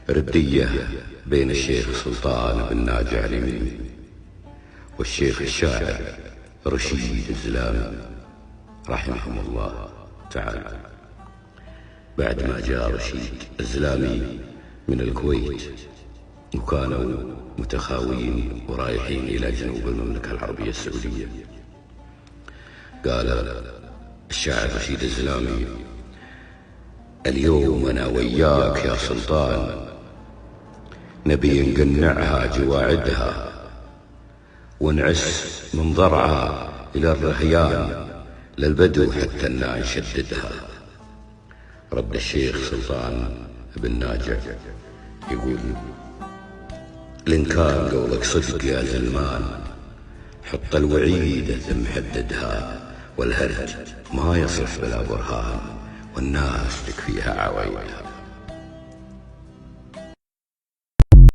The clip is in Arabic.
ردية بين الشيخ سلطان بن ناجع اليمين والشيخ الشاعر رشيد الزلامي رحمهم الله تعالى. بعد ما جاء رشيد الزلامي من الكويت وكانوا متخاويين ورايحين إلى جنوب المملكة العربية السعودية، قال الشاعر رشيد الزلامي: اليوم أنا وياك يا سلطان نبي نقنعها جواعدها ونعس من ضرعها إلى الرهيان للبدو حتى نشددها. رد الشيخ سلطان بن ناجع يقول: لإن كان قولك صدق يا زلمان حط الوعيد ثم حددها، والهرج ما يصف بلا برهان والناس تكفيها عوايدها.